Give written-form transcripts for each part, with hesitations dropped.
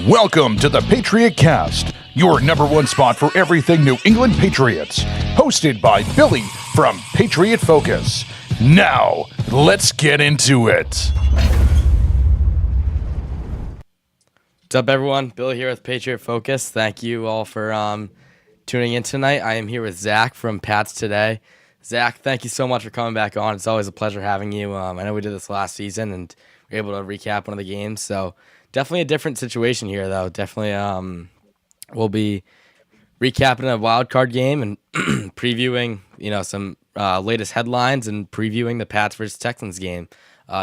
Welcome to the PatriotCast, your number one spot for everything New England Patriots. Hosted by Billy from Patriot Focus. Now, let's get into it. What's up, everyone? Billy here with Patriot Focus. Thank you all for tuning in tonight. I am here with Zach from Pats.Today. Zach, thank you so much for coming back on. It's always a pleasure having you. I know we did this last season and we were able to recap one of the games. So definitely a different situation here, though. Definitely we'll be recapping a wild card game and previewing, some latest headlines and previewing the Pats versus Texans game,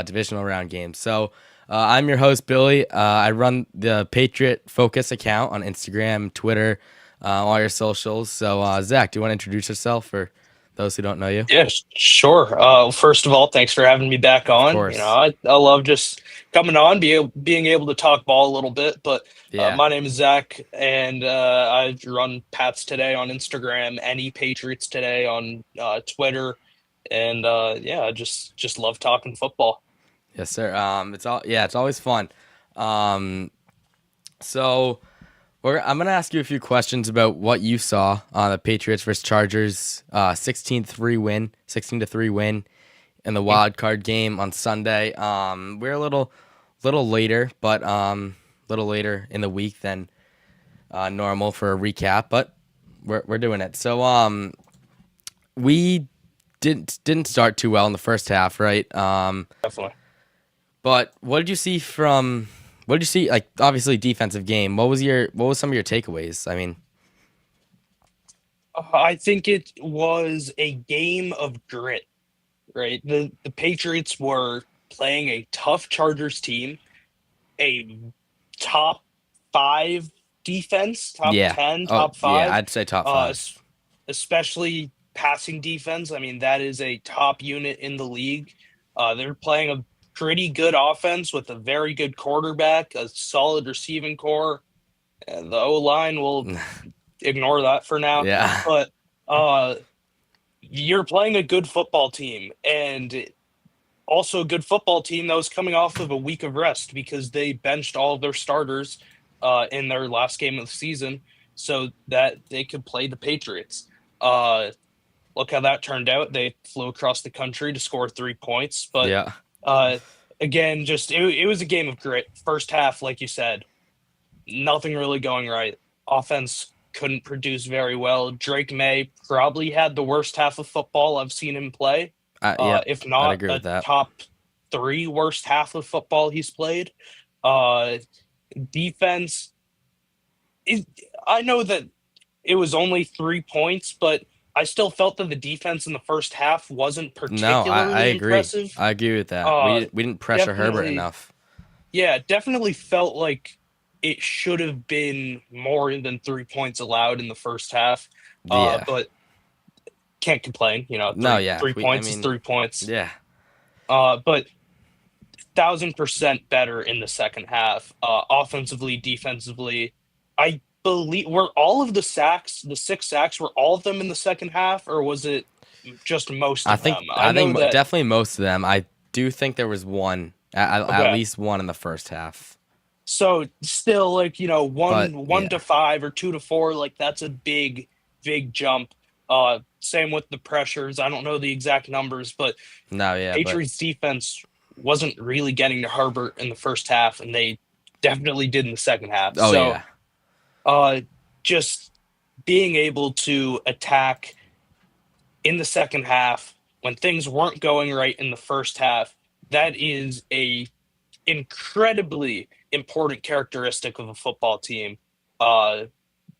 Divisional Round game. So I'm your host, Billy. I run the Patriot Focus account on Instagram, Twitter, all your socials. So, Zach, do you want to introduce yourself for those who don't know you? Yeah, sure. First of all, thanks for having me back on. Of course. I love just coming on, being able to talk ball a little bit. But Yeah. my name is Zach, and I run Pats Today on Instagram, any Patriots Today on Twitter, and I just love talking football. Yes, sir. It's always fun. So I'm gonna ask you a few questions about what you saw on the Patriots versus Chargers 16-3 win in the wild card game on Sunday. We're a little later, but little later in the week than normal for a recap, but we're doing it. So we didn't start too well in the first half, right? Definitely. But what did you see? Like, obviously defensive game. What was some of your takeaways? I mean, I think it was a game of grit, right? The Patriots were playing a tough Chargers team, a top 5 defense, top 10, top 5. Yeah, I'd say top 5. Especially passing defense. I mean, that is a top unit in the league. They're playing a pretty good offense with a very good quarterback, a solid receiving core, and the O-line will ignore that for now. Yeah. But you're playing a good football team, and also a good football team that was coming off of a week of rest because they benched all of their starters in their last game of the season so that they could play the Patriots. Look how that turned out. They flew across the country to score 3 points. But yeah. Again, just it was a game of grit. First half, like you said, nothing really going right. Offense couldn't produce very well. Drake Maye probably had the worst half of football I've seen him play. If not, agree with that. Top 3 worst half of football he's played. Defense, I know that it was only 3 points, but I still felt that the defense in the first half wasn't particularly I agree. impressive. I agree with that. We didn't pressure Herbert enough. Yeah, definitely felt like it should have been more than 3 points allowed in the first half. But can't complain. 3 points is 3 points. Yeah. But 1,000% better in the second half, offensively, defensively. I believe were all of the 6 sacks, were all of them in the second half, or was it just most of them? I think definitely most of them. I do think there was one, at least one in the first half. So still, like, 1 to 5 or 2 to 4, like, that's a big jump. Same with the pressures. I don't know the exact numbers, but Patriots defense wasn't really getting to Herbert in the first half, and they definitely did in the second half. Just being able to attack in the second half when things weren't going right in the first half, that is a incredibly important characteristic of a football team,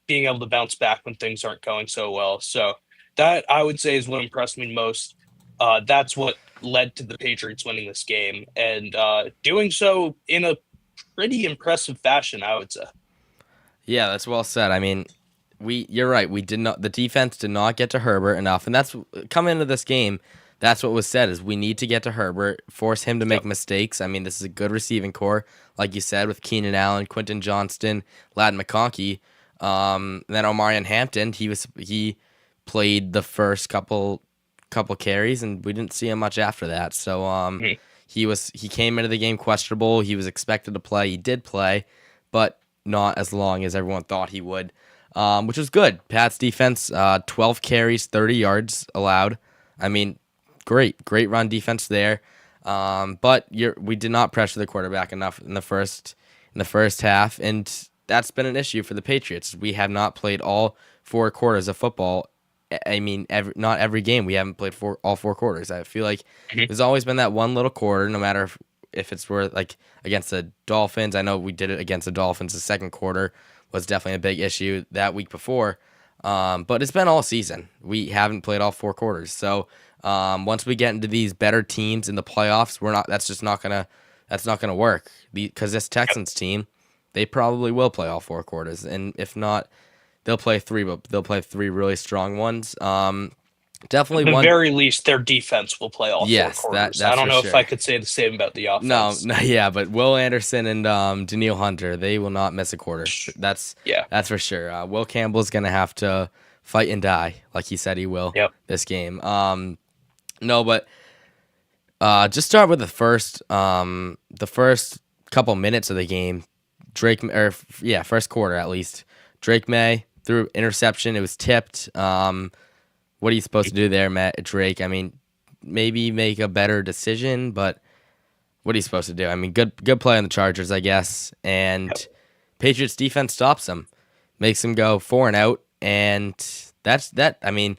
being able to bounce back when things aren't going so well. So that, I would say, is what impressed me most. That's what led to the Patriots winning this game, and doing so in a pretty impressive fashion, I would say. Yeah, that's well said. I mean, you're right. The defense did not get to Herbert enough, and that's coming into this game. That's what was said: is we need to get to Herbert, force him to make mistakes. I mean, this is a good receiving core, like you said, with Keenan Allen, Quentin Johnston, Ladd McConkey, and then Omarion Hampton. He played the first couple carries, and we didn't see him much after that. So he came into the game questionable. He was expected to play. He did play, but not as long as everyone thought he would, which was good. Pats defense, 12 carries, 30 yards allowed. I mean, great run defense there. But we did not pressure the quarterback enough in the first half, and that's been an issue for the Patriots. We have not played all 4 quarters of football. I mean, not every game we haven't played all 4 quarters. I feel like there's always been that one little quarter, no matter if it's like against the Dolphins. I know we did it against the Dolphins. The second quarter was definitely a big issue that week before. But it's been all season. We haven't played all 4 quarters. So once we get into these better teams in the playoffs, that's not gonna work. Because this Texans team, they probably will play all 4 quarters, and if not, they'll play 3, but they'll play 3 really strong ones. Definitely At the one. very least, their defense will play all 4 quarters. That's I don't know for if I sure. could say the same about the offense. No, yeah, but Will Anderson and Daniil Hunter, they will not miss a quarter. That's for sure. Will Campbell's gonna have to fight and die, like he said he will. This game. No, but just start with the first couple minutes of the game. First quarter at least. Drake Maye threw interception. It was tipped. What are you supposed to do there, Drake? I mean, maybe make a better decision, but what are you supposed to do? I mean, good play on the Chargers, I guess. And Patriots defense stops them, makes them go 4 and out, and that's that. I mean,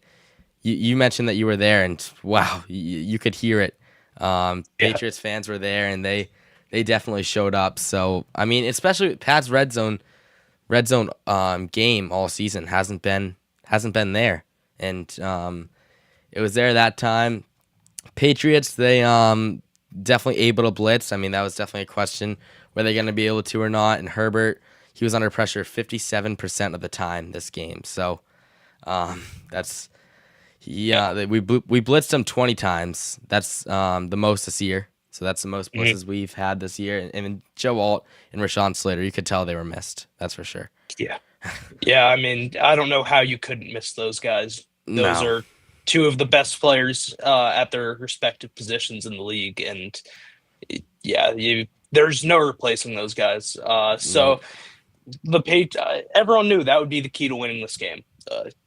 you mentioned that you were there, and wow, you could hear it. Patriots fans were there, and they definitely showed up. So I mean, especially Pat's red zone game all season hasn't been there. And it was there that time. Patriots, they definitely able to blitz. I mean, that was definitely a question, were they going to be able to or not. And Herbert, he was under pressure 57% of the time this game. So we blitzed him 20 times. That's the most this year. So that's the most blitzes we've had this year. And Joe Alt and Rashawn Slater, you could tell they were missed. That's for sure. Yeah. I mean, I don't know how you couldn't miss those guys. Those are 2 of the best players at their respective positions in the league, and there's no replacing those guys. So everyone knew that would be the key to winning this game,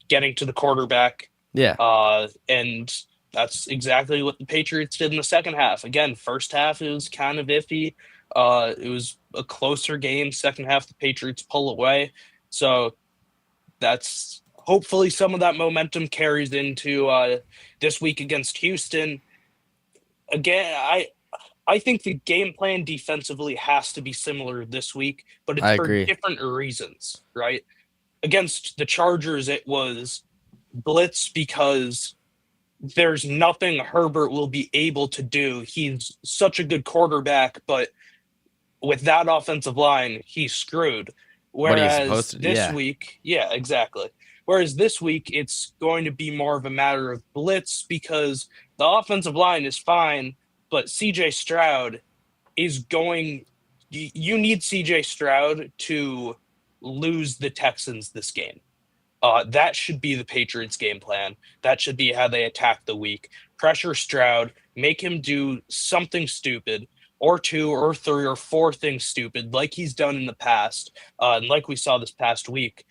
getting to the quarterback. And that's exactly what the Patriots did in the second half. Again, first half it was kind of iffy. It was a closer game. Second half, the Patriots pull away. So that's hopefully some of that momentum carries into this week against Houston. Again, I think the game plan defensively has to be similar this week, but it's for different reasons, right? Against the Chargers, it was blitz because there's nothing Herbert will be able to do. He's such a good quarterback, but with that offensive line, he's screwed. Whereas this week, exactly. Whereas this week, it's going to be more of a matter of blitz because the offensive line is fine, but CJ Stroud is going – you need CJ Stroud to lose the Texans this game. That should be the Patriots' game plan. That should be how they attack the week. Pressure Stroud, make him do something stupid, or 2 or 3 or 4 things stupid like he's done in the past, and like we saw this past week.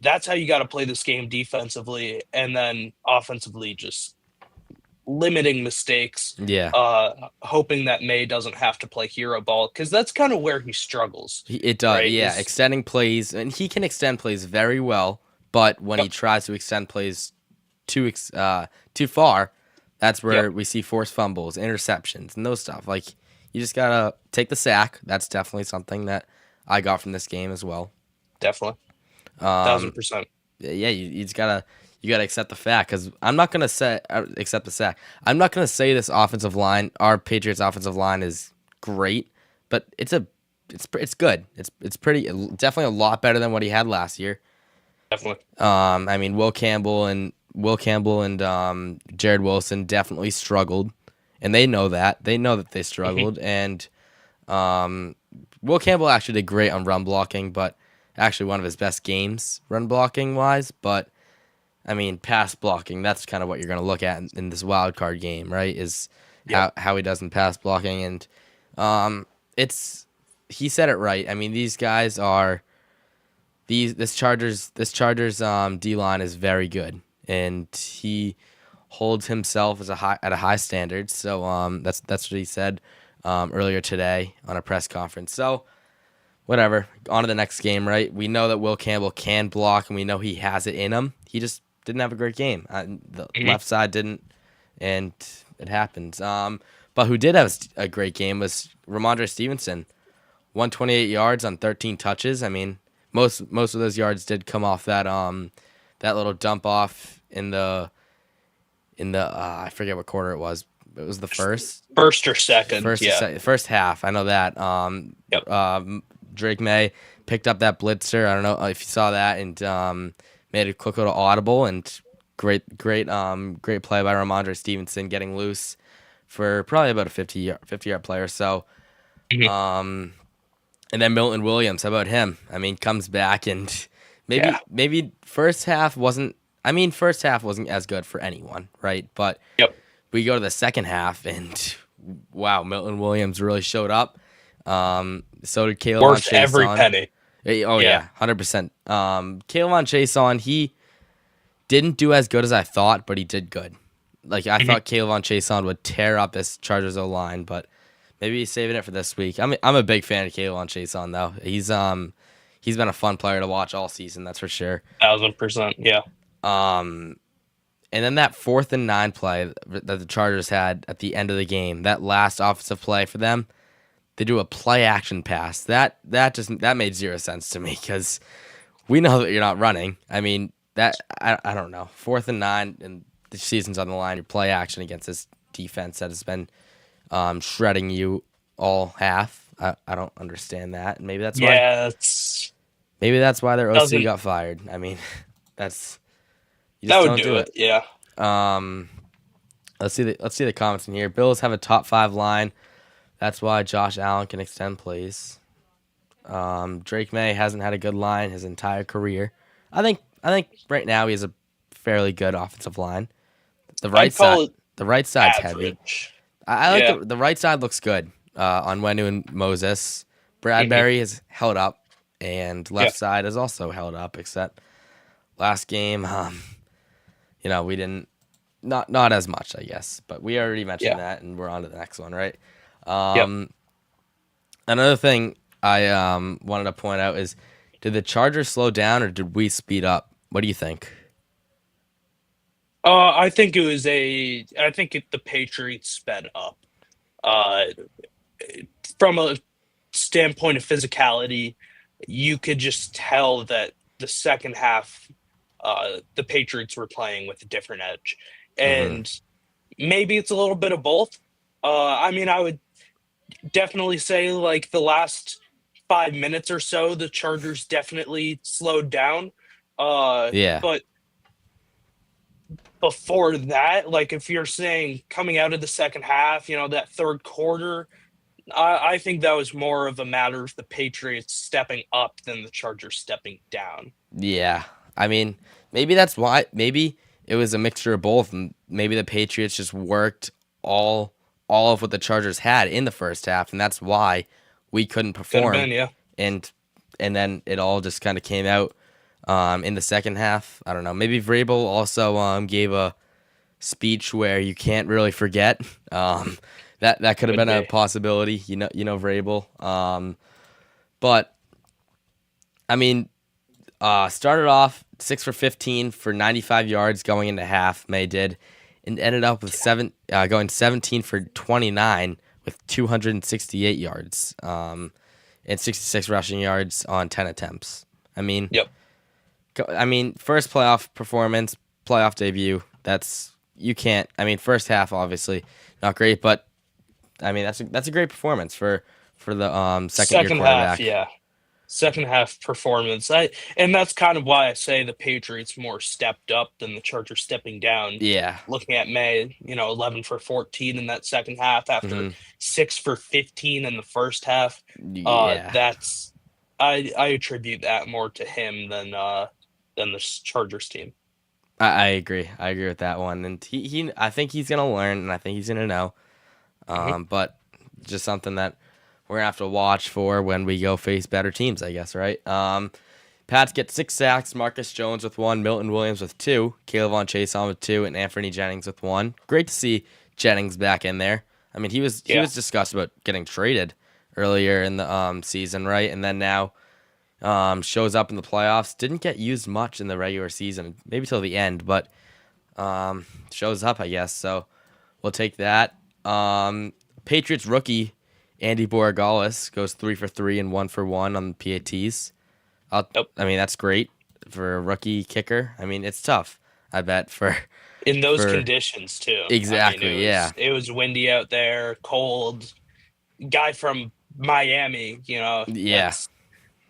That's how you got to play this game defensively, and then offensively just limiting mistakes, hoping that May doesn't have to play hero ball, because that's kind of where he struggls. It does, right? Extending plays, and he can extend plays very well, but when he tries to extend plays too far, that's where we see forced fumbles, interceptions, and those stuff. Like, you just got to take the sack. That's definitely something that I got from this game as well. Definitely. 1,000%. Yeah, you just gotta accept the fact, because I'm not gonna say accept the sack. I'm not gonna say this offensive line, our Patriots offensive line, is great, but it's good. It's definitely a lot better than what he had last year. Definitely. I mean, Will Campbell and Jared Wilson definitely struggled, and they know that. They know that they struggled, and Will Campbell actually did great on run blocking, but actually one of his best games run blocking wise. But I mean, pass blocking, that's kind of what you're going to look at in this wild card game, right? Is how he does in pass blocking. And it's he said it right. I mean, these guys are this Chargers D line is very good, and he holds himself as at a high standard. So that's what he said earlier today on a press conference. So whatever, on to the next game, right? We know that Will Campbell can block, and we know he has it in him. He just didn't have a great game. The left side didn't, and it happens. But who did have a great game was Ramondre Stevenson, 128 yards on 13 touches. I mean, most of those yards did come off that little dump off in the I forget what quarter it was. It was the first or second. First half. I know that. Yep. Drake Maye picked up that blitzer. I don't know if you saw that, and made a quick little audible, and great play by Ramondre Stevenson getting loose for probably about a 50-yard play or so. And then Milton Williams, how about him? I mean, comes back, and maybe first half wasn't as good for anyone, right? But we go to the second half, and wow, Milton Williams really showed up. So did Caleb Worth every penny. Oh yeah, 100%. Caleb Chason, he didn't do as good as I thought, but he did good. Like I thought Caleb Chason would tear up this Chargers O line, but maybe he's saving it for this week. I'm a big fan of Caleb Chason though. He's been a fun player to watch all season, that's for sure. 1,000%, yeah. And then that 4th and 9 play that the Chargers had at the end of the game, that last offensive play for them, they do a play action pass. That made zero sense to me because we know that you're not running. I mean, that I don't know. 4th and 9 and the season's on the line. Your play action against this defense that has been shredding you all half. I don't understand that. And maybe that's why. Yeah, maybe that's why their OC got fired. I mean, that's you just that would don't do it. Yeah. Let's see the comments in here. Bills have a top 5 line. That's why Josh Allen can extend plays. Drake Maye hasn't had a good line his entire career. I think right now he has a fairly good offensive line. The right side's heavy. I like the right side looks good on Wenu and Moses. Bradbury has held up, and left side has also held up. Except last game, we didn't not as much, I guess. But we already mentioned that, and we're on to the next one, right? Another thing I wanted to point out is, did the Chargers slow down or did we speed up? What do you think? I think the Patriots sped up. From a standpoint of physicality, you could just tell that the second half, the Patriots were playing with a different edge. And maybe it's a little bit of both. I mean, I would definitely say like the last 5 minutes or so, the Chargers definitely slowed down. But before that, like if you're saying coming out of the second half, that third quarter, I think that was more of a matter of the Patriots stepping up than the Chargers stepping down. Yeah. I mean, maybe that's why. Maybe it was a mixture of both, and maybe the Patriots just worked all of what the Chargers had in the first half, and that's why we couldn't perform. Could have been, yeah. And then it all just kind of came out in the second half. I don't know. Maybe Vrabel also gave a speech where you can't really forget. That could have been a possibility. You know Vrabel. But I mean, started off 6 for 15 for 95 yards going into half. Maye did, and ended up with going 17 for 29 with 268 yards and 66 rushing yards on 10 attempts. I mean, first playoff performance, playoff debut. First half obviously not great, but I mean that's a great performance for the second year quarterback. Half, second half performance. And that's kind of why I say the Patriots more stepped up than the Chargers stepping down. Yeah. Looking at Maye, 11 for 14 in that second half after 6 for 15 in the first half. That's I attribute that more to him than the Chargers team. I agree. I agree with that one. And I think he's gonna learn, and I think he's gonna know. But just something that we're gonna have to watch for when we go face better teams, I guess, right? Pats get 6 sacks, Marcus Jones with 1, Milton Williams with 2, Caleb Von Chason with 2, and Anthony Jennings with 1. Great to see Jennings back in there. I mean, he was discussed about getting traded earlier in the season, right? And then now shows up in the playoffs. Didn't get used much in the regular season, maybe till the end, but shows up, I guess. So we'll take that. Patriots rookie Andy Borregales goes 3 for 3 and 1 for 1 on the PATs. I mean, that's great for a rookie kicker. I mean, it's tough, I bet, in those conditions too. Exactly. I mean, it was windy out there, cold. Guy from Miami, Yeah.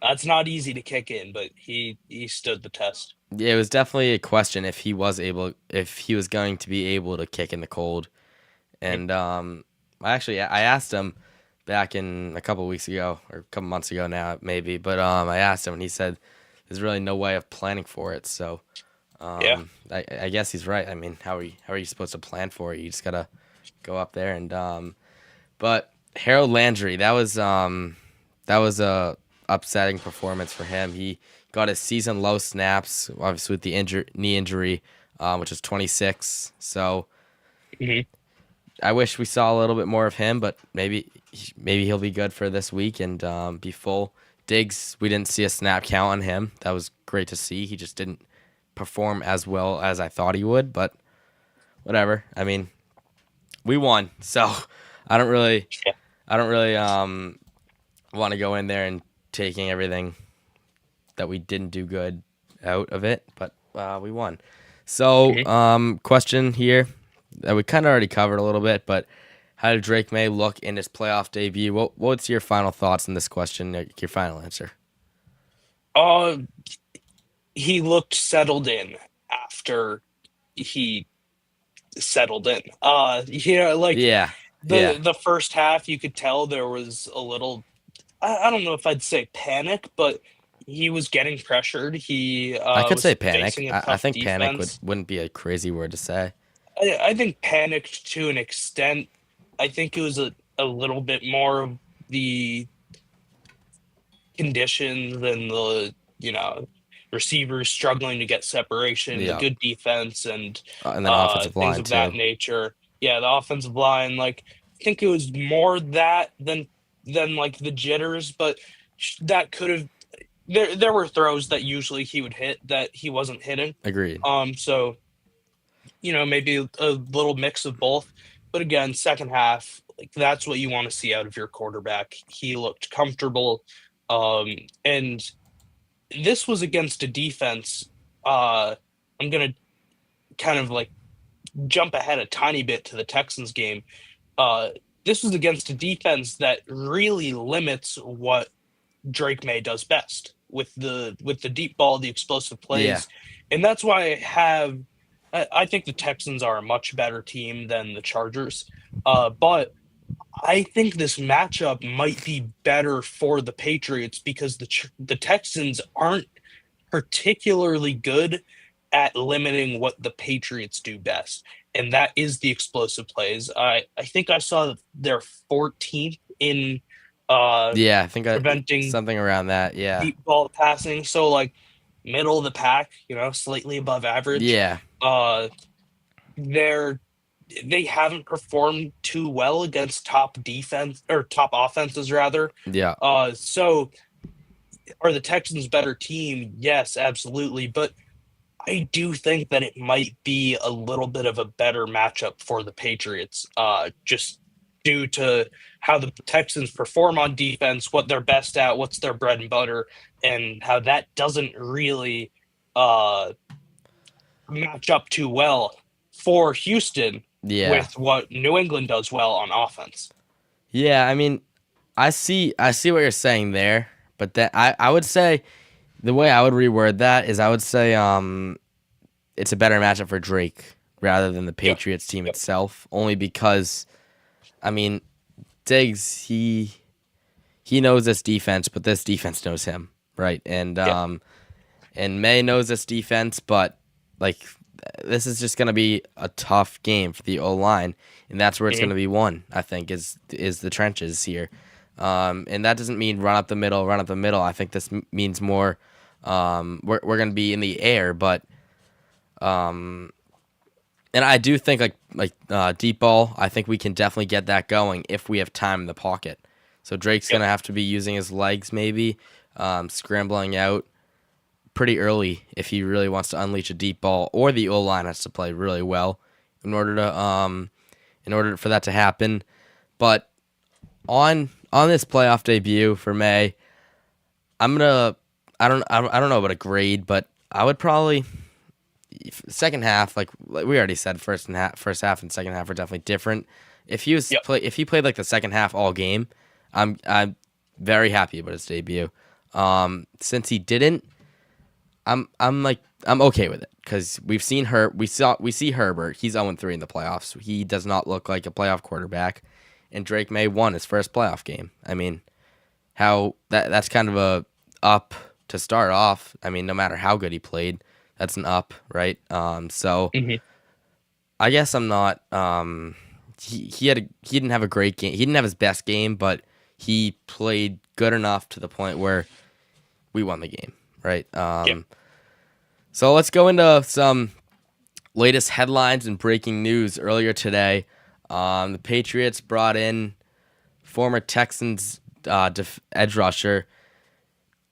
That's not easy to kick in, but he stood the test. Yeah, it was definitely a question if he was going to be able to kick in the cold. And I asked him back in a couple weeks ago, or a couple months ago now, maybe. But I asked him, and he said there's really no way of planning for it. So I guess he's right. I mean, how are you supposed to plan for it? You just gotta go up there and but Harold Landry, that was a upsetting performance for him. He got his season low snaps, obviously with the knee injury, which was 26. So I wish we saw a little bit more of him, but maybe he'll be good for this week and be full. Diggs, we didn't see a snap count on him. That was great to see. He just didn't perform as well as I thought he would, but whatever. I mean, we won, so I don't really want to go in there and taking everything that we didn't do good out of it, but we won. So, question here that we kind of already covered a little bit, but how did Drake Maye look in his playoff debut? What's your final thoughts on this question? Your final answer? He looked settled in after he settled in. The first half, you could tell there was a little, I don't know if I'd say panic, but he was getting pressured. I could say panic. I think defense. Panic wouldn't be a crazy word to say. I think panicked to an extent. I think it was a little bit more of the conditions and the, receivers struggling to get separation, the good defense, and then offensive line things of that nature. Yeah, the offensive line, I think it was more that than the jitters, but that could have. There were throws that usually he would hit that he wasn't hitting. Agreed. So, maybe a little mix of both. But again, second half, that's what you want to see out of your quarterback. He looked comfortable. And this was against a defense. I'm going to kind of jump ahead a tiny bit to the Texans game. This was against a defense that really limits what Drake Maye does best with the deep ball, the explosive plays. Yeah. And that's why I think the Texans are a much better team than the Chargers. But I think this matchup might be better for the Patriots because the Texans aren't particularly good at limiting what the Patriots do best. And that is the explosive plays. I think I saw they're 14th in I think preventing something around that. Yeah. Deep ball passing. So middle of the pack, slightly above average. Yeah. They haven't performed too well against top defense or top offenses rather. Yeah. So are the Texans better team? Yes, absolutely. But I do think that it might be a little bit of a better matchup for the Patriots, just due to how the Texans perform on defense, what they're best at, what's their bread and butter, and how that doesn't really match up too well for Houston with what New England does well on offense. Yeah, I mean, I see what you're saying there, but that I would say the way I would reword that is I would say it's a better matchup for Drake rather than the Patriots team itself, only because I mean, Diggs, he knows this defense, but this defense knows him, right? And and Maye knows this defense, but this is just gonna be a tough game for the O-line, and that's where it's gonna be won. I think is the trenches here. And that doesn't mean run up the middle. I think this means more we're going to be in the air, but and I do think deep ball, I think we can definitely get that going if we have time in the pocket. So Drake's going to have to be using his legs maybe, scrambling out pretty early if he really wants to unleash a deep ball, or the O-line has to play really well in order for that to happen. But on this playoff debut for May, I don't know about a grade, but I would probably second half, like we already said, first half and second half are definitely different. If he played like the second half all game, I'm very happy about his debut. Since he didn't, I'm okay with it because we see Herbert. He's 0-3 in the playoffs. He does not look like a playoff quarterback, and Drake Maye won his first playoff game. I mean, that's kind of a up to start off. I mean, no matter how good he played, that's an up, right? So I guess I'm not. He didn't have a great game. He didn't have his best game, but he played good enough to the point where we won the game, right? So let's go into some latest headlines and breaking news earlier today. The Patriots brought in former Texans edge rusher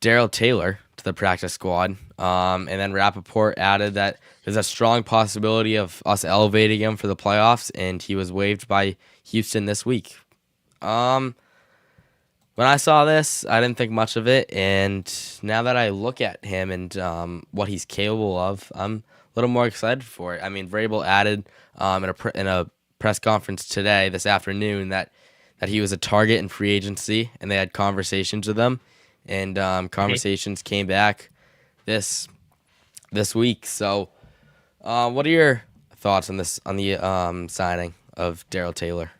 Darrell Taylor to the practice squad. And then Rappaport added that there's a strong possibility of us elevating him for the playoffs, and he was waived by Houston this week. When I saw this, I didn't think much of it, and now that I look at him and what he's capable of, I'm a little more excited for it. I mean, Vrabel added in a press conference this afternoon, that he was a target in free agency, and they had conversations with him, and conversations came back this week. So, what are your thoughts on the signing of Darrell Taylor?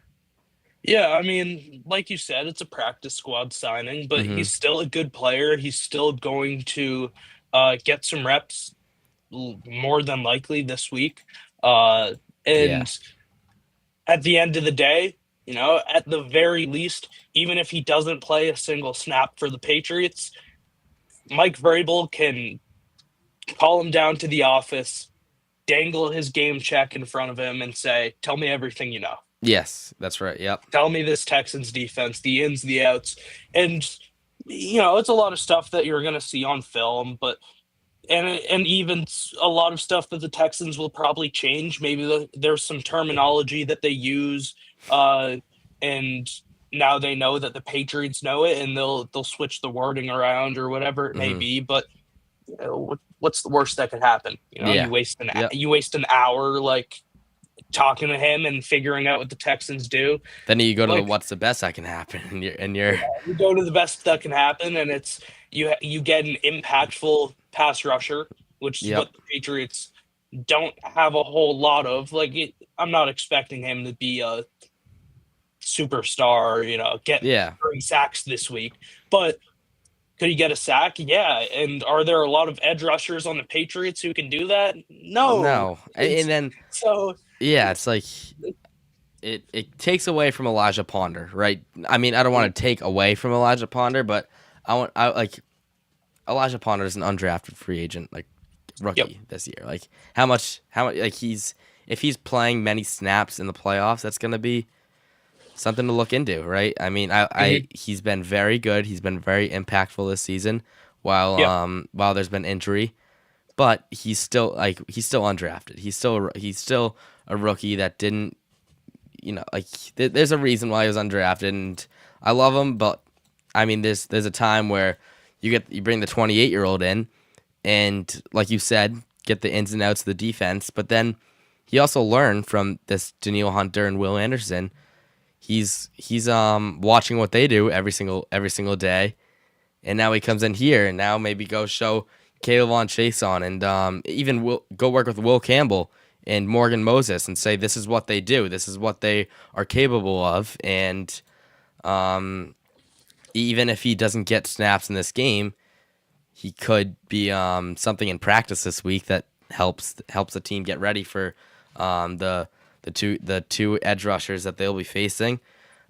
Yeah, I mean, like you said, it's a practice squad signing, but he's still a good player. He's still going to get some reps more than likely this week. And at the end of the day, at the very least, even if he doesn't play a single snap for the Patriots, Mike Vrabel can call him down to the office, dangle his game check in front of him, and say, "Tell me everything you know." Yes, that's right. Yep. Tell me this Texans defense, the ins, the outs. And, it's a lot of stuff that you're going to see on film, but and even a lot of stuff that the Texans will probably change. Maybe there's some terminology that they use, and now they know that the Patriots know it, and they'll switch the wording around or whatever it may be. But what's the worst that could happen? You waste an hour talking to him and figuring out what the Texans do. Then you go to the what's the best that can happen, and you go to the best that can happen, and it's you get an impactful pass rusher, which is what the Patriots don't have a whole lot of. I'm not expecting him to be a superstar, get 3 sacks this week, but could he get a sack? Yeah. And are there a lot of edge rushers on the Patriots who can do that? No. And then it's like it takes away from Elijah Ponder, right? I mean, I don't want to take away from Elijah Ponder, but Elijah Ponder is an undrafted free agent, rookie this year. How much if he's playing many snaps in the playoffs, that's going to be something to look into, right? I mean, he's been very good. He's been very impactful this season, while there's been injury, but he's still undrafted. He's still a rookie that didn't, there's a reason why he was undrafted, and I love him, but I mean, there's a time where you bring the 28-year-old in, and like you said, get the ins and outs of the defense, but then he also learned from this Danielle Hunter and Will Anderson. He's watching what they do every single day, and now he comes in here, and now maybe go show Kayvon Chase on, and even go work with Will Campbell and Morgan Moses and say this is what they do, this is what they are capable of, and even if he doesn't get snaps in this game, he could be something in practice this week that helps the team get ready for the two edge rushers that they'll be facing.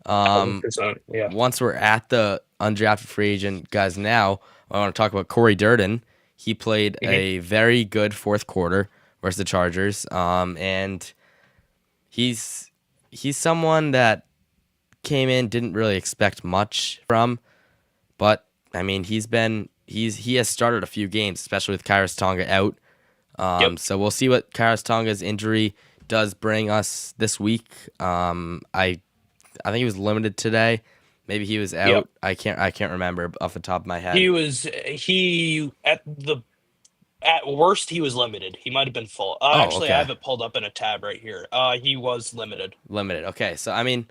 100%. Yeah. Once we're at the undrafted free agent guys now, I want to talk about Corey Durden. He played a very good fourth quarter versus the Chargers, and he's someone that came in, didn't really expect much from, but I mean he has started a few games, especially with Kairos Tonga out. So we'll see what Kairos Tonga's injury does bring us this week. I think he was limited today. Maybe he was out. Yep. I can't remember off the top of my head. At worst he was limited. He might have been full. Actually, okay. I have it pulled up in a tab right here. He was limited. Limited. Okay, so I mean,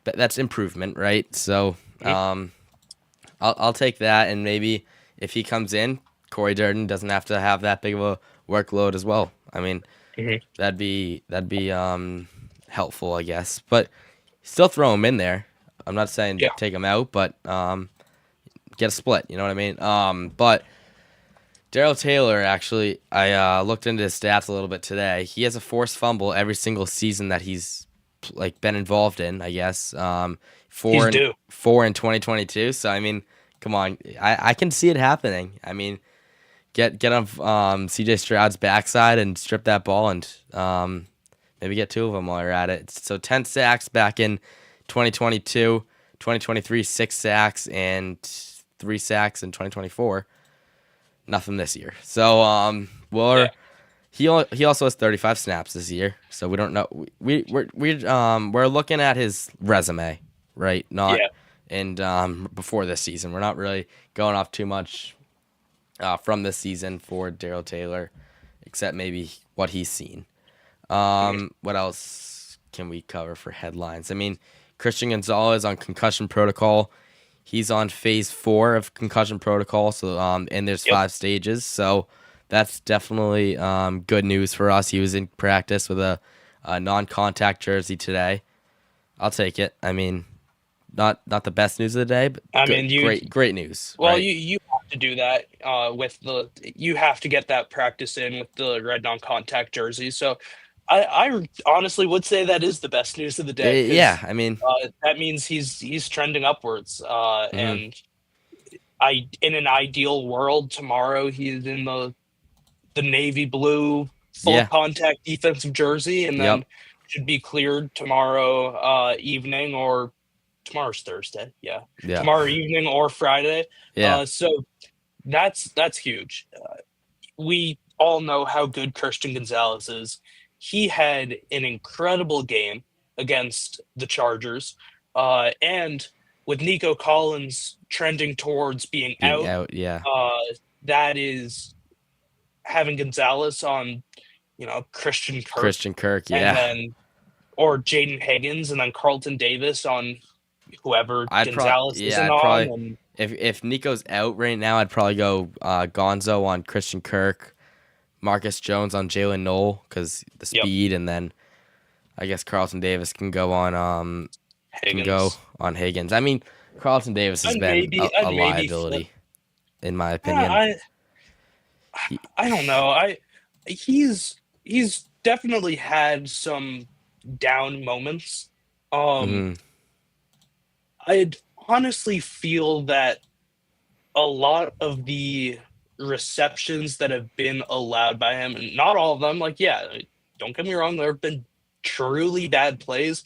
that's improvement, right? So, I'll take that, and maybe if he comes in, Corey Durden doesn't have to have that big of a workload as well. I mean, that'd be helpful, I guess. But still throw him in there. I'm not saying take him out, but get a split. You know what I mean? But Darrell Taylor, actually, I looked into his stats a little bit today. He has a forced fumble every single season that he's been involved in, I guess. Four in 2022. So I mean, come on, I can see it happening. I mean, get on C.J. Stroud's backside and strip that ball, and maybe get two of them while you're at it. So 10 sacks back in 2022, 2023 6 sacks and 3 sacks in 2024. Nothing this year. So he also has 35 snaps this year. So we don't know. We're looking at his resume, right? Before this season, we're not really going off too much from this season for Darrell Taylor, except maybe what he's seen. What else can we cover for headlines? I mean, Christian Gonzalez on concussion protocol. He's on phase 4 of concussion protocol, so and there's 5 stages, so that's definitely good news for us. He was in practice with a non-contact jersey today. I'll take it. I mean, not the best news of the day, but great news. Well, right? you have to do that you have to get that practice in with the red non-contact jersey. So I honestly would say that is the best news of the day. Yeah, I mean, that means he's trending upwards. And in an ideal world, tomorrow he's in the navy blue full contact defensive jersey, and then should be cleared tomorrow evening, or tomorrow's Thursday. Yeah. Tomorrow evening or Friday. So that's huge. We all know how good Christian Gonzalez is. He had an incredible game against the Chargers, and with Nico Collins trending towards being out, that is having Gonzalez on, Christian Kirk, and then or Jaden Higgins, and then Carlton Davis on whoever Gonzalez isn't on. If Nico's out right now, I'd probably go Gonzo on Christian Kirk, Marcus Jones on Jalen Noel because the speed, and then I guess Carlton Davis can go on Higgins. I mean, Carlton Davis has been a liability, in my opinion. I don't know. He's definitely had some down moments. I'd honestly feel that a lot of the receptions that have been allowed by him, and not all of them, don't get me wrong, there have been truly bad plays,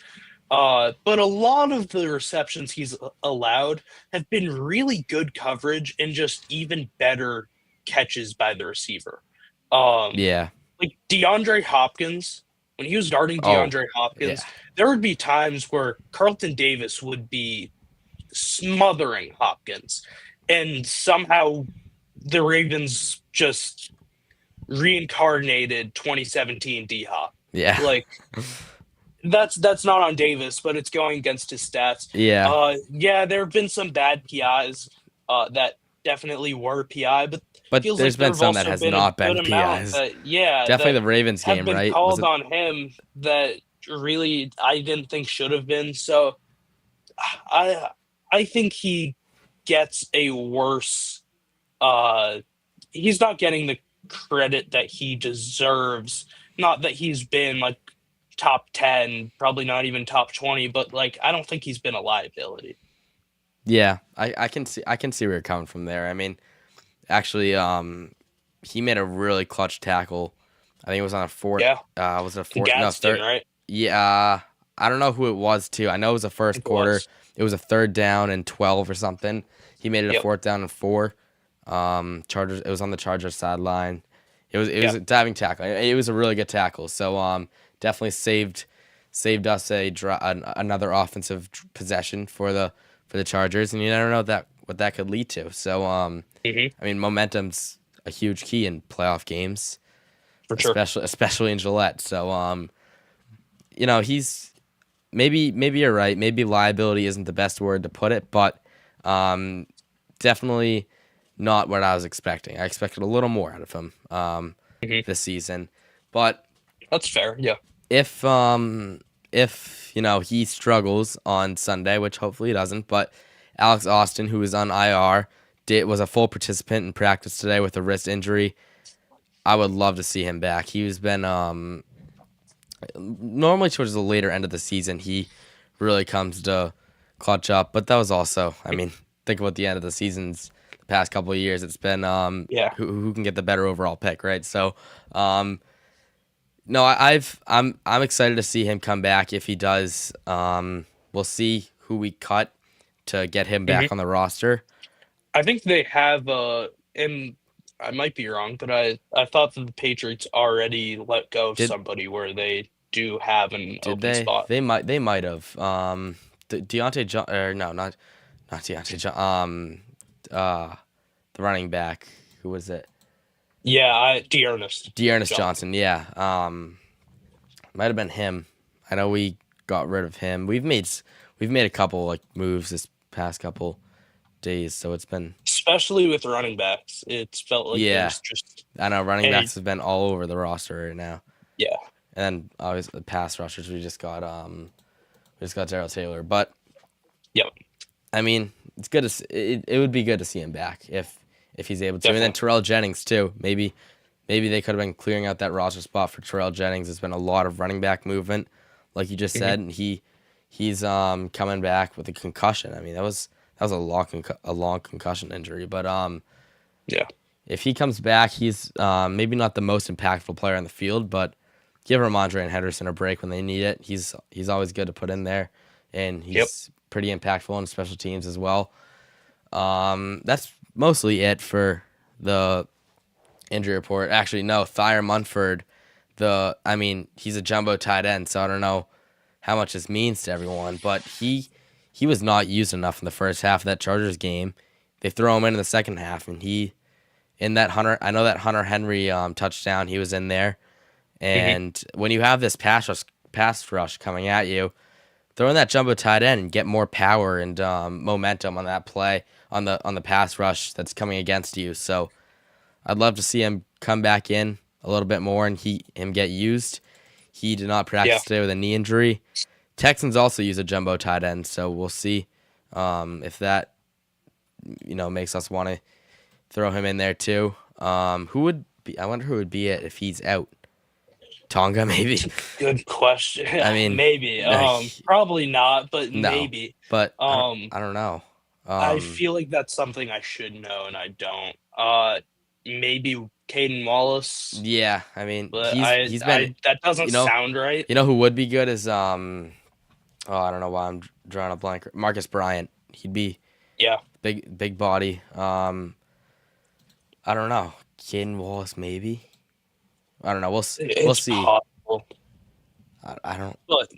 but a lot of the receptions he's allowed have been really good coverage and just even better catches by the receiver. Like DeAndre Hopkins, when he was guarding DeAndre Hopkins, there would be times where Carlton Davis would be smothering Hopkins, and somehow the Ravens just reincarnated 2017 D-Hop. Yeah. Like, that's not on Davis, but it's going against his stats. Yeah. There have been some bad PIs that definitely were PI, but there's been some that has not been PIs. Definitely the Ravens game, right? Called on him that really I didn't think should have been. So I think he gets a worse. He's not getting the credit that he deserves. Not that he's been top 10, probably not even top 20, but like I don't think he's been a liability. Yeah, I can see where you're coming from there. I mean, actually, he made a really clutch tackle. I think it was on a fourth. Yeah. Was it a To fourth? No, Gadsden, third. right? Yeah, I don't know who it was too. I know it was the first quarter. It was a 3rd down and 12 or something. He made it a 4th down and 4. Chargers. It was on the Chargers sideline. It was a diving tackle. It was a really good tackle. So definitely saved us another offensive possession for the Chargers, and you never know what that could lead to. So I mean, momentum's a huge key in playoff games, for sure, especially in Gillette. So you know, he's maybe you're right. Maybe liability isn't the best word to put it, but definitely not what I was expecting. I expected a little more out of him this season, but that's fair. Yeah. If you know, he struggles on Sunday, which hopefully he doesn't, but Alex Austin, who is on IR, was a full participant in practice today with a wrist injury. I would love to see him back. He's been normally towards the later end of the season, he really comes to clutch up, but that was also, I mean, think about the end of the seasons. Past couple of years, it's been who can get the better overall pick, right? So no, I'm excited to see him come back. If he does, we'll see who we cut to get him back on the roster. I think they have and I might be wrong, but I thought that the Patriots already let go of somebody where they do have an open spot. They might have Deontay John, or no, not Deontay John. The running back, who was it? Yeah, Dearness Johnson. Yeah, might have been him. I know we got rid of him. We've made a couple like moves this past couple days, so it's been, especially with running backs, it's felt like there's just, I know running backs have been all over the roster right now. Yeah, and obviously the pass rushers, we just got Darrell Taylor, but I mean, it's good to it would be good to see him back if he's able to. Definitely. And then Terrell Jennings too. Maybe they could have been clearing out that roster spot for Terrell Jennings. There's been a lot of running back movement, like you just said, and he's coming back with a concussion. I mean, that was a long concussion injury, but if he comes back, he's maybe not the most impactful player on the field, but give Ramondre and Henderson a break when they need it. He's always good to put in there, and he's pretty impactful on special teams as well. That's mostly it for the injury report. Actually, no, Thayer Munford, he's a jumbo tight end, so I don't know how much this means to everyone, but he was not used enough in the first half of that Chargers game. They throw him in the second half, and I know that Hunter Henry touchdown, he was in there. And when you have this pass rush coming at you, throw in that jumbo tight end and get more power and momentum on that play on the pass rush that's coming against you. So I'd love to see him come back in a little bit more and him get used. He did not practice today with a knee injury. Texans also use a jumbo tight end, so we'll see if that makes us want to throw him in there too. I wonder who would be it if he's out. Tonga, maybe. Good question. I mean, maybe. Probably not, but maybe. But I don't know. I feel like that's something I should know, and I don't. Maybe Caden Wallace. Yeah, I mean, but he's been. That doesn't sound right. You know who would be good is I don't know why I'm drawing a blank. Marcus Bryant. He'd be. Yeah. Big body. I don't know. Caden Wallace, maybe. I don't know. We'll see. Possible. I don't. But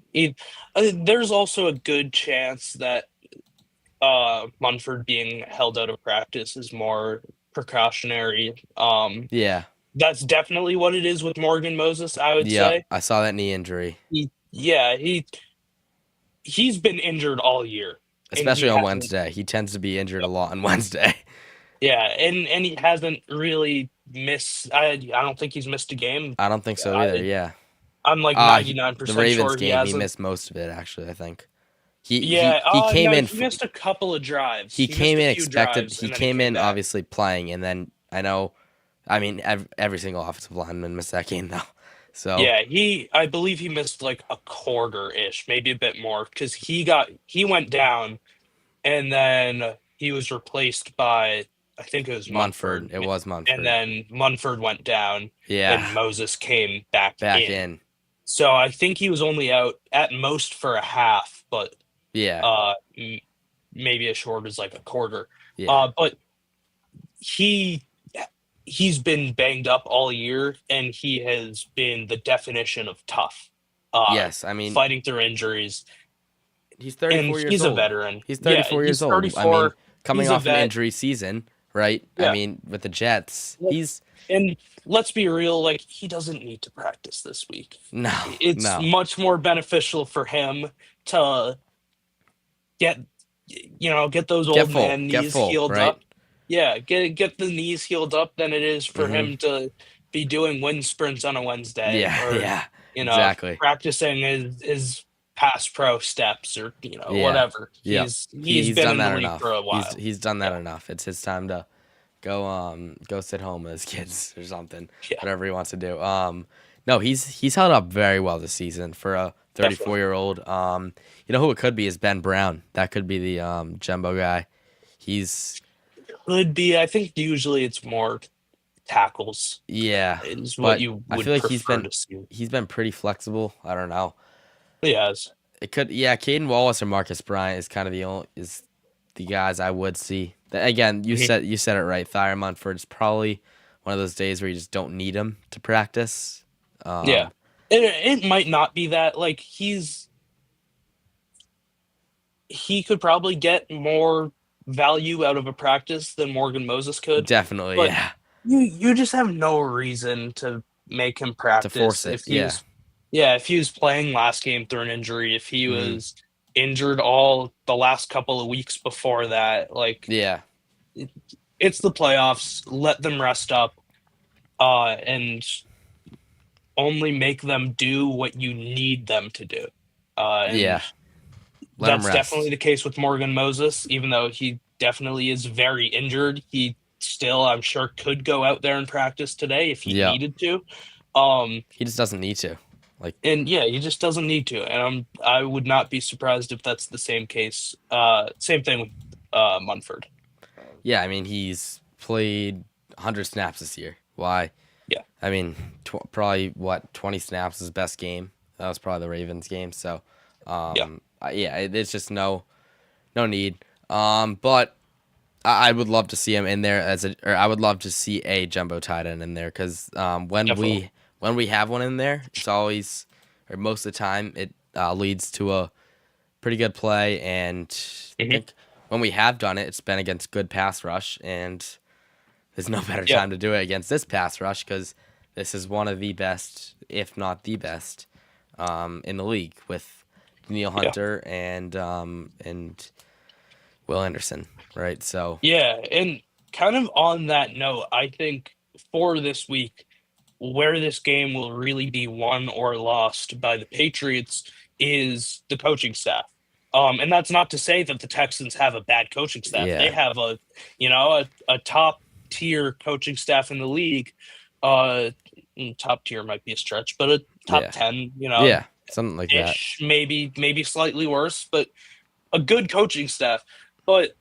there's also a good chance that Munford being held out of practice is more precautionary. Yeah. That's definitely what it is with Morgan Moses, I would say. I saw that knee injury. He's been injured all year. Especially on Wednesday. He tends to be injured a lot on Wednesday. Yeah, and he hasn't really missed. I don't think he's missed a game. I don't think so either. Yeah, I'm like 99% the Ravens sure game. He missed most of it. Actually, I think. He came in. He missed a couple of drives. He came in expected. He came in obviously playing, and then I know. I mean, every single offensive lineman missed that game though. So Yeah, I believe he missed like a quarter-ish, maybe a bit more, because he went down and then he was replaced by, I think it was Munford, Munford. it was And Munford. then Munford went down Yeah, and Moses came back back in. in. So I think he was only out at most for a half, but Yeah, uh maybe as short as like a quarter. yeah. But he he's been banged up all year, and he has been the definition of tough, Yes, I mean, fighting through injuries. he's And 34 years he's a old. veteran. He's Yeah, 34 years he's old. I mean, 34. coming He's a off an vet. injury season, right? I Yeah. mean, with the Jets, Like, he's and let's be real, like he doesn't need to practice this week. no, It's no. much more beneficial for him to get get those old man Get knees full, healed right? up. Yeah, get the knees healed up than it is for Mm-hmm. him to be doing wind sprints on a Wednesday, Yeah, or yeah, exactly. practicing his pass pro steps, or Yeah, whatever. yep. He's He's been done in the that league for enough. a while. He's done that Yeah. enough. It's his time to go sit home with his kids or something, Yeah, whatever he wants to do. No, he's held up very well this season for a definitely. 34-year-old. You know who it could be is Ben Brown. That could be the jumbo guy. He's Could be. I think usually it's more tackles yeah, is what but you I feel would like prefer to see. he's been pretty flexible. I don't know. Yes. It could yeah, Caden Wallace or Marcus Bryant is kind of the guys I would see. Again, Mhm. you said it right. Thyre Munford's probably one of those days where you just don't need him to practice. Yeah. Um, It might not be that. Like he could probably get more value out of a practice than Morgan Moses could, definitely, but yeah. you just have no reason to make him To force practice it, if he yeah. was yeah, if he was playing last game through an injury, if he Hmm. was injured all the last couple of weeks before that, like Yeah, it's the playoffs, let them rest up, and only make them do what you need them to do. And yeah. Let him that's definitely rest. the case with Morgan Moses, even though he definitely is very injured. He still, I'm sure, could go out there and practice today if he Yeah, needed to. Um, he just doesn't need to. Like, and yeah, he just doesn't need to. And I would not be surprised if that's the same case. Same thing with Munford. yeah. I mean, he's played 100 snaps this year. Why? Yeah. I mean, probably what 20 snaps his best game. That was probably the Ravens game. So, Yeah. yeah, it's just no need. But I would love to see him in there or I would love to see a jumbo tight end in there because Definitely. when we have one in there, it's always or most of the time it leads to a pretty good play. And I Mhm. think when we have done it, it's been against good pass rush, and there's no better Yeah. time to do it against this pass rush because this is one of the best, if not the best, in the league with Neil Yeah. Hunter and Will Anderson, right? So Yeah. And kind of on that note, I think for this week, where this game will really be won or lost by the Patriots is the coaching staff. And that's not to say that the Texans have a bad coaching staff. They yeah, have a top tier coaching staff in the league. Uh, Top tier might be a stretch, but a top yeah, 10, yeah, something like that. ish, maybe slightly worse, but a good coaching staff. But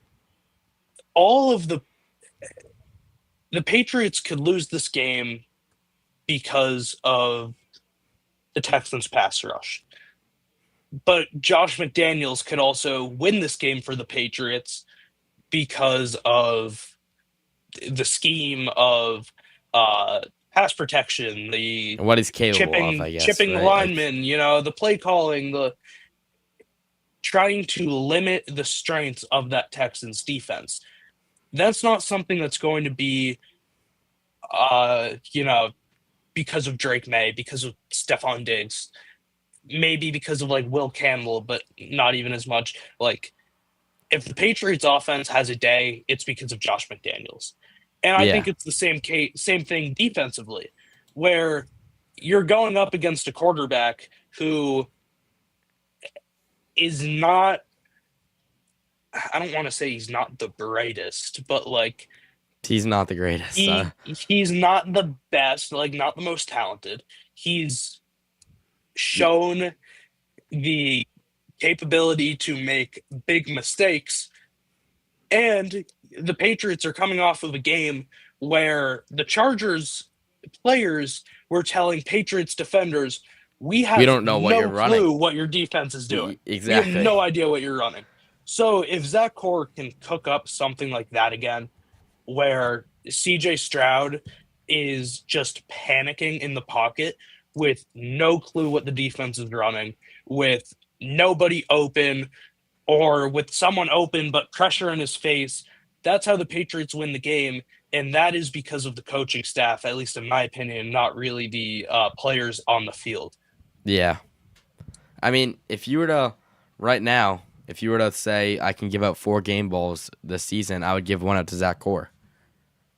all of the Patriots could lose this game because of the Texans pass rush. But Josh McDaniels could also win this game for the Patriots because of the scheme of pass protection, the And what he's capable of, I guess, chipping the right? Like, linemen, the play calling, the trying to limit the strengths of that Texans defense. That's not something that's going to be uh, you know, because of Drake Maye, because of Stephon Diggs, maybe because of like Will Campbell, but not even as much. Like if the Patriots offense has a day, it's because of Josh McDaniels. And I yeah, think it's the same thing defensively, where you're going up against a quarterback who is not, I don't want to say he's not the brightest, but like He's not the greatest. He's not the best, like not the most talented. He's shown the capability to make big mistakes, and the Patriots are coming off of a game where the Chargers players were telling Patriots defenders, we have don't know what you're no running. clue what your defense is doing. Exactly. We have no idea what you're running. So if Zach Core can cook up something like that again, where CJ Stroud is just panicking in the pocket with no clue what the defense is running, with nobody open, or with someone open but pressure in his face, that's how the Patriots win the game. And that is because of the coaching staff, at least in my opinion, not really the players on the field. Yeah. I mean, if you were to say I can give out 4 game balls this season, I would give one out to Zach Core.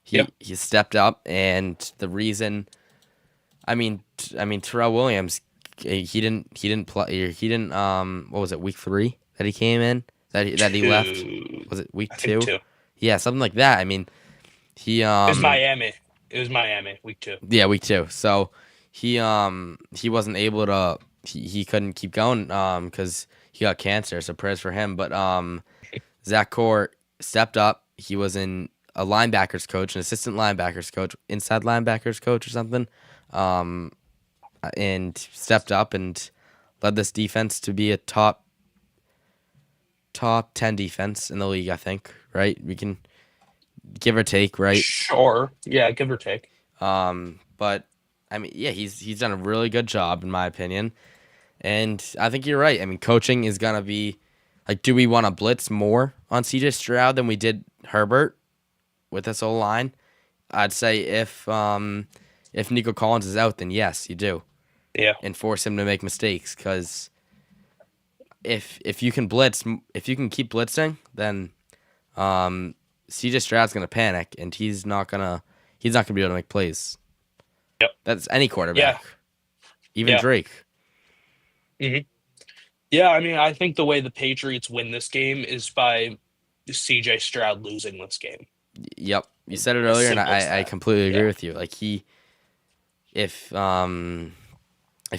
He stepped up, and the reason, I mean Terrell Williams, he didn't play. He didn't. What was it? Week 3 that he came in. That he left. Was it week 2? 2. Yeah, something like that. I mean, he It was Miami. Week 2. Yeah, week 2. So he wasn't able to. He couldn't keep going because he got cancer. So prayers for him. But Zach Core stepped up. He was in a linebackers coach, an assistant linebackers coach, inside linebackers coach or something, and stepped up and led this defense to be a top 10 defense in the league, I think, right? We can give or take, right? Sure. Yeah, give or take. But I mean, yeah, he's done a really good job in my opinion. And I think you're right. I mean, coaching is going to be like, do we want to blitz more on CJ Stroud than we did Herbert with this whole line? I'd say if Nico Collins is out, then yes, you do. Yeah. And force him to make mistakes, because if you can blitz, if you can keep blitzing, then CJ Stroud's gonna panic, and he's not gonna be able to make plays. Yep. That's any quarterback. Yeah. Even Drake. Mm-hmm. Yeah, I mean, I think the way the Patriots win this game is by CJ Stroud losing this game. Yep. You said it earlier, and I completely agree with you. Like if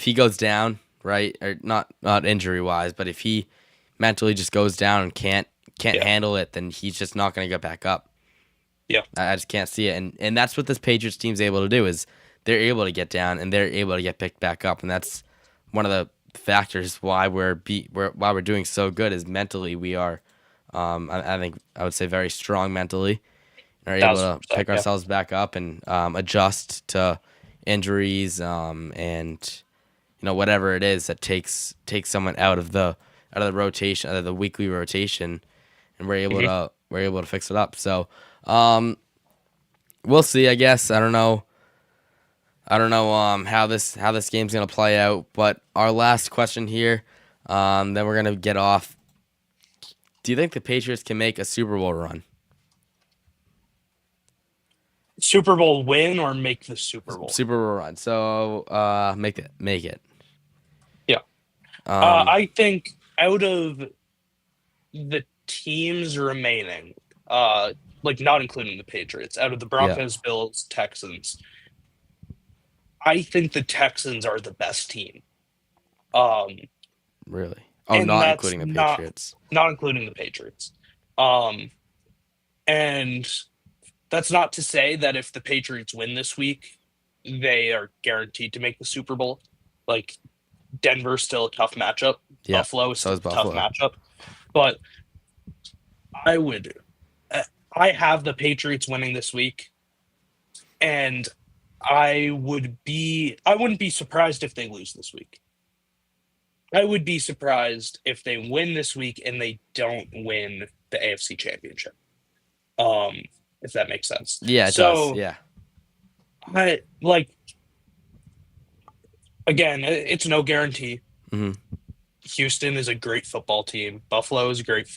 he goes down, right, or not injury wise, but if he mentally just goes down and can't handle it, then he's just not going to get back up. Yeah, I just can't see it, and that's what this Patriots team's able to do, is they're able to get down and they're able to get picked back up, and that's one of the factors why we're doing so good, is mentally we are, I think I would say very strong mentally, and are able to pick ourselves back up and adjust to injuries, and whatever it is that takes someone out of the rotation, out of the weekly rotation, and we're able to fix it up. So we'll see, I guess. I don't know how this game's gonna play out. But our last question here, then we're gonna get off. Do you think the Patriots can make a Super Bowl run? Super Bowl win or make the Super Bowl? Super Bowl run. So make it. Yeah. I think out of the teams remaining, like not including the Patriots, out of the Broncos, Bills, Texans, I think the Texans are the best team. Really? Oh, not including the Patriots. Not including the Patriots. And that's not to say that if the Patriots win this week, they are guaranteed to make the Super Bowl. Like, Denver's still a tough matchup. Yeah, Buffalo is still a tough matchup. But I have the Patriots winning this week, and I wouldn't be surprised if they lose this week. I would be surprised if they win this week and they don't win the AFC Championship. If that makes sense. Yeah, it does. Yeah. Again, it's no guarantee. Mm-hmm. Houston is a great football team. Buffalo is great.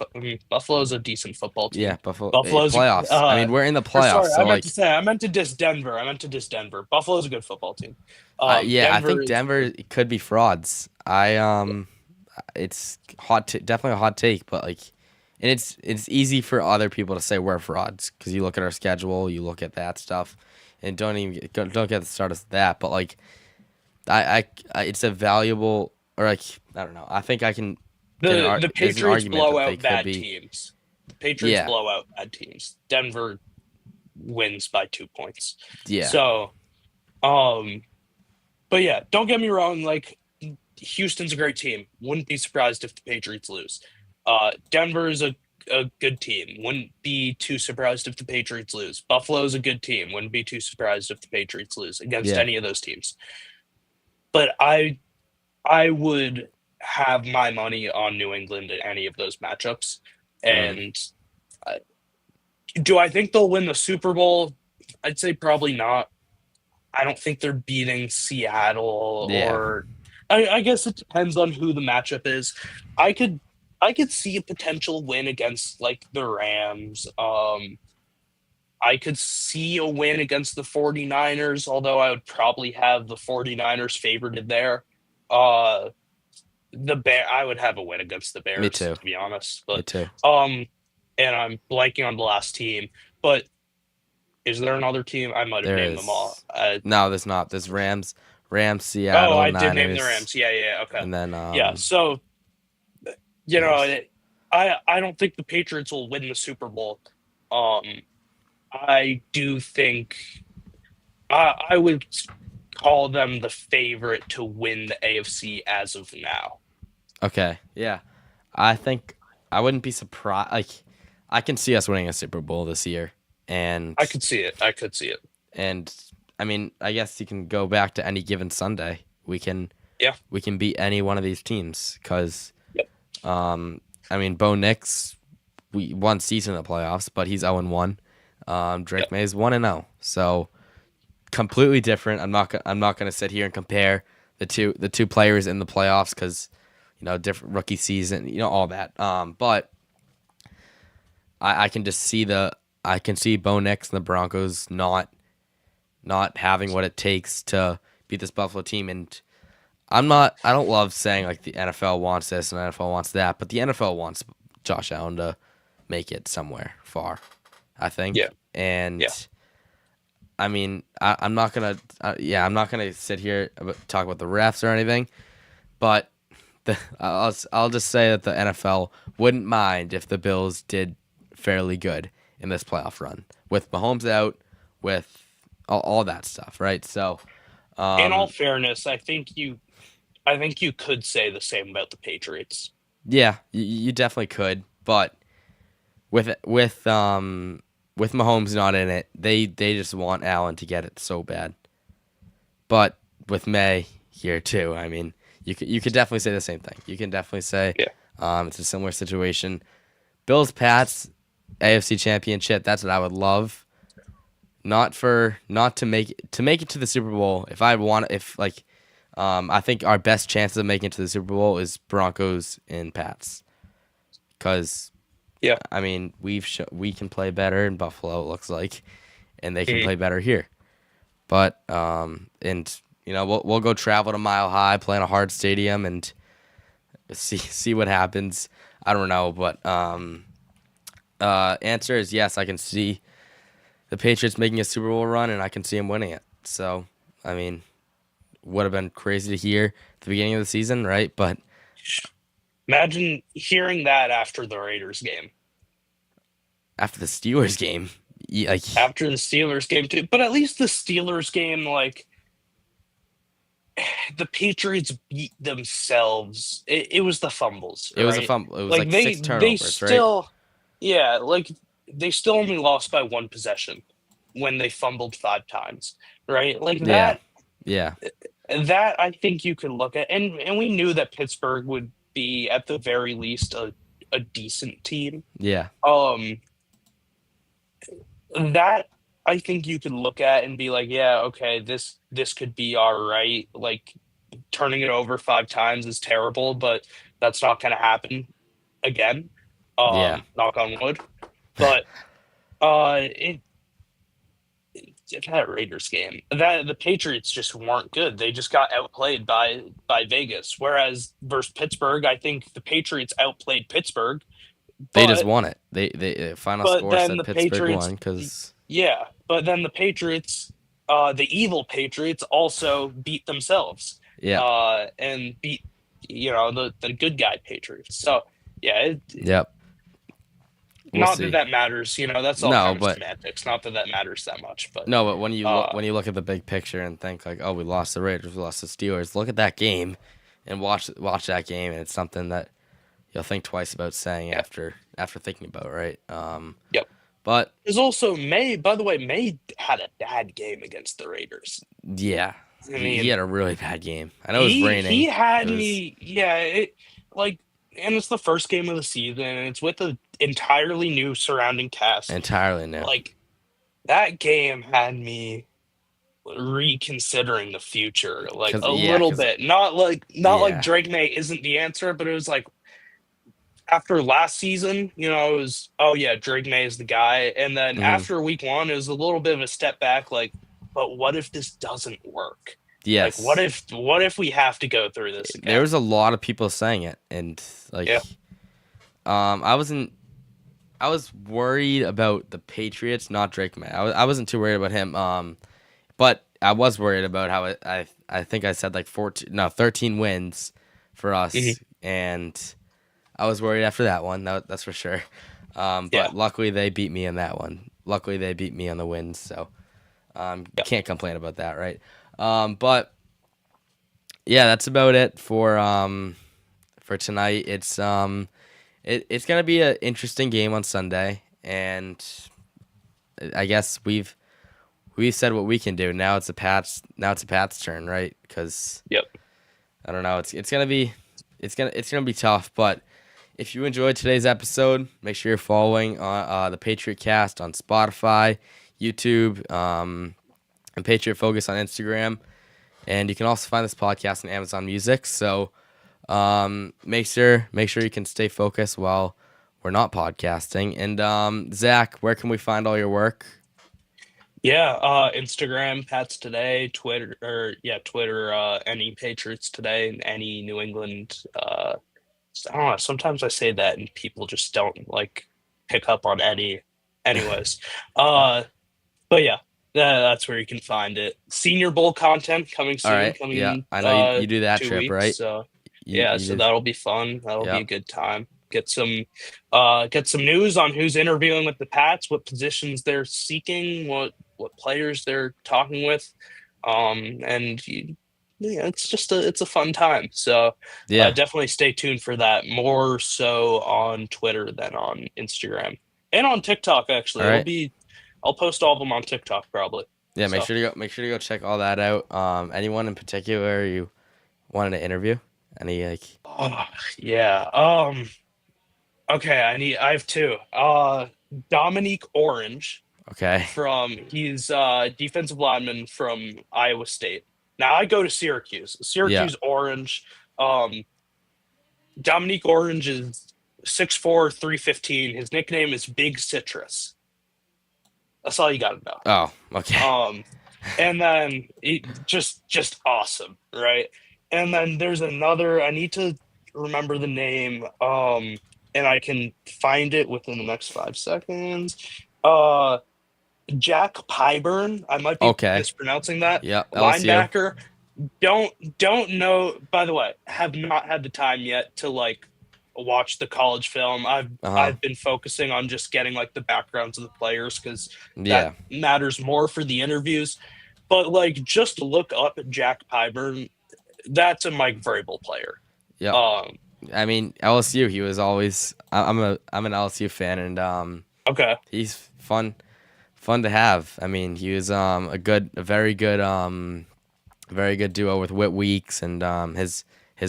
Buffalo's a decent football team. Yeah, Buffalo's playoffs. We're in the playoffs. I meant to diss Denver. Buffalo's a good football team. I think Denver could be frauds. It's definitely a hot take, but And it's easy for other people to say we're frauds because you look at our schedule, you look at that stuff, and don't get started with that. But like, it's a valuable or like I don't know. I think I can get The there's an Patriots argument blow that they out could bad be. teams. The Patriots Yeah, blow out bad teams. Denver wins by 2 points. yeah, So, um, but yeah, don't get me wrong. Like Houston's a great team. Wouldn't be surprised if the Patriots lose. Denver is a good team. Wouldn't be too surprised if the Patriots lose. Buffalo's a good team. Wouldn't be too surprised if the Patriots lose against yeah. any of those teams. But I would have my money on New England in any of those matchups. Mm, And uh, do I think they'll win the Super Bowl? I'd say probably not. I don't think they're beating Seattle yeah. or I guess it depends on who the matchup is. I could I could see a potential win against like the Rams. I could see a win against the 49ers, although I would probably have the 49ers favored in there. Uh I would have a win against the Me Bears, too. to be honest. Me But too. um and I'm blanking on the last team. But is there another team? I might have There named them all. is. No, there's not. There's Rams, Oh, Seattle, I did name the Niners, Rams. Yeah, yeah, okay. and then Yeah, so you know, Bears. I don't think the Patriots will win the Super Bowl. Um, I do think I would call them the favorite to win the AFC as of now. Okay, yeah. I think I wouldn't be surprised. Like, I can see us winning a Super Bowl this year, and I could see it. I could see it. and I mean, I guess you can go back to any given Sunday. Yeah. We can beat any one of these teams because, Yep. I mean, Bo Nix, we won season in the playoffs, but he's 0-1. Drake Yep. Maye is 1-0, so completely different. I'm not gonna sit here and compare the two players in the playoffs because different rookie season, all that. But I can just see I can see Bo Nix and the Broncos not having what it takes to beat this Buffalo team. And I don't love saying like the NFL wants this and the NFL wants that, but the NFL wants Josh Allen to make it somewhere far, I think. Yeah. And Yeah. I mean, I'm not gonna, I'm not gonna sit here talk about the refs or anything, but I'll just say that the NFL wouldn't mind if the Bills did fairly good in this playoff run with Mahomes out, with all that stuff, right? So, In all um, fairness, I think you could say the same about the Patriots. yeah, you definitely could, but with with Mahomes not in it, they just want Allen to get it so bad. But with May here too, I mean, you could definitely say the same thing. You can definitely say Yeah. it's a similar situation. Bills Pats AFC Championship. That's what I would love. Not to make it to the Super Bowl. I think our best chances of making it to the Super Bowl is Broncos and Pats, because Yeah. I mean we can play better in Buffalo. It looks like, and they can Mhm. play better here. But and we'll go travel to Mile High, play in a hard stadium, and see what happens. I don't know, but answer is yes. I can see the Patriots making a Super Bowl run, and I can see them winning it. So I mean, would have been crazy to hear at the beginning of the season, right? But Imagine hearing that after the Raiders game. after the Steelers game, After the Steelers game too. But at least the Steelers game, like the Patriots beat themselves. It was the fumbles, it was a right? fumble. It was Like like six they turnovers, right? still yeah, like they still only lost by one possession when they fumbled 5 times, right? Like Yeah, yeah, that I think you could look at, and we knew that Pittsburgh would be at the very least a decent team. yeah, Um, that I think you could look at and be like, yeah, okay, this could be all right. Like turning it over 5 times is terrible, but that's not going to happen again. yeah, Knock on wood. But it that Raiders game, that the Patriots just weren't good. They just got outplayed by Vegas. Whereas versus Pittsburgh, I think the Patriots outplayed Pittsburgh They just won it. They final but score then said the Pittsburgh Patriots, won because yeah, but then the Patriots, the evil Patriots, also beat themselves, yeah, and beat the good guy Patriots. So yeah, yep. We'll not that see. that matters. That's all No, kind of but semantics. Not that that matters that much, but no, but when you uh, look at the big picture and think like, oh, we lost the Raiders, we lost the Steelers. Look at that game, and watch that game, and it's something that you'll think twice about saying yeah, after thinking about, right? yep. But There's also May. By the way, May had a bad game against the Raiders. yeah, I he mean, had a really bad game. I know it was he raining. had It was me. Yeah, like, and it's the first game of the season, and it's with an entirely new surrounding cast. entirely new. Like, that game had me reconsidering the future, like Cause a yeah, little cause bit. Not like yeah, Drake Maye isn't the answer, but it was like after last season, it was, oh yeah, Drake Maye is the guy, and then hmm after week one, it was a little bit of a step back. Like, but what if this doesn't work? Like, what yes. if we have to go through this There again? was a lot of people saying it, and like, Yeah. I was worried about the Patriots, not Drake May. I wasn't too worried about him. But I was worried about how I think I said like 13 wins for Hmm. us, and I was worried after that one. That's for sure. Yeah. But luckily they beat me in that one. Luckily they beat me on the wins, so Yeah. can't complain about that, right? But yeah, that's about it for tonight. It's gonna be an interesting game on Sunday, and I guess we've said what we can do. Now it's a Pats turn, right? Because Yep. I don't know. It's gonna be tough. But if you enjoyed today's episode, make sure you're following the Patriot Cast on Spotify, YouTube, and Patriot Focus on Instagram. And you can also find this podcast on Amazon Music. So make sure you can stay focused while we're not podcasting. And Zach, where can we find all your work? Yeah. Instagram, Pats.Today, Twitter, any Patriots Today, and any New England. I don't know. Sometimes I say that and people just don't like pick up on any. Anyways, but yeah, that's where you can find it. Senior Bowl content coming All soon, right. coming Yeah, in I know you do that 2 weeks. trip, right? So You so did. that'll be fun. That'll be Yeah. a good time. Get some news on who's interviewing with the Pats, what positions they're seeking, what players they're talking with, it's a fun time. So Yeah. definitely stay tuned for that. More so on Twitter than on Instagram and on TikTok. Actually, All right. I'll post all of them on TikTok probably. Yeah, So. make sure to go check all that out. Anyone in particular you wanted to interview? Any like? Oh, yeah. Okay, I have two. Dominique Orange Okay. he's defensive lineman from Iowa State. Now I go to Syracuse. Yeah. Orange. Dominique Orange is 6'4", 315. His nickname is Big Citrus. That's all you got to know. Oh, okay. And then just awesome, right? And then there's another. I need to remember the name. And I can find it within the next 5 seconds. Jack Pyburn. I might be mispronouncing that. Yeah, LSU. Linebacker. Don't know. By the way, have not had the time yet to like watch the college film. I've been focusing on just getting like the backgrounds of the players because that matters more for the interviews. But like, just look up Jack Pyburn. That's a Mike Vrabel player. Yeah. I mean, LSU. He was always. I'm an LSU fan, and okay, he's fun to have. I mean, he was a very good duo with Whit Weeks and his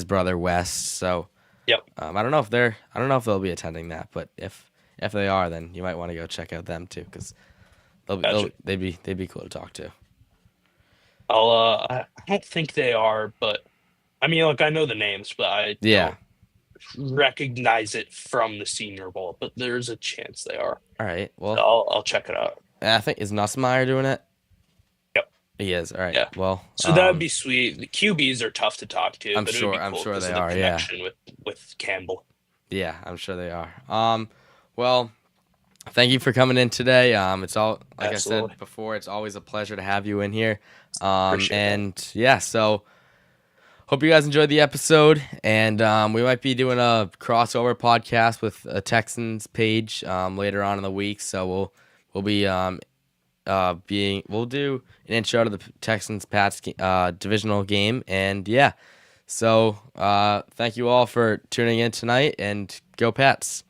brother Wes. So yep. I don't know if they'll be attending that, but if they are, then you might want to go check out them too, because they'd be cool to talk to. I don't think they are, but I mean, like, I know the names, but I don't recognize it from the Senior Bowl. But there's a chance they are. All right, well, so I'll check it out. I think is Nussmeier doing it. Yep, he is. All right. Yeah. Well, so that would be sweet. The QBs are tough to talk to. I'm but sure. It would be cool I'm sure they of the are. connection with Campbell. Yeah, I'm sure they are. Well, thank you for coming in today. It's all like Absolutely. I said before, it's always a pleasure to have you in here. Appreciate that. And yeah, so hope you guys enjoyed the episode. And we might be doing a crossover podcast with a Texans page later on in the week. So we'll be we'll do an intro to the Texans Pats divisional game. And yeah, so thank you all for tuning in tonight, and go Pats.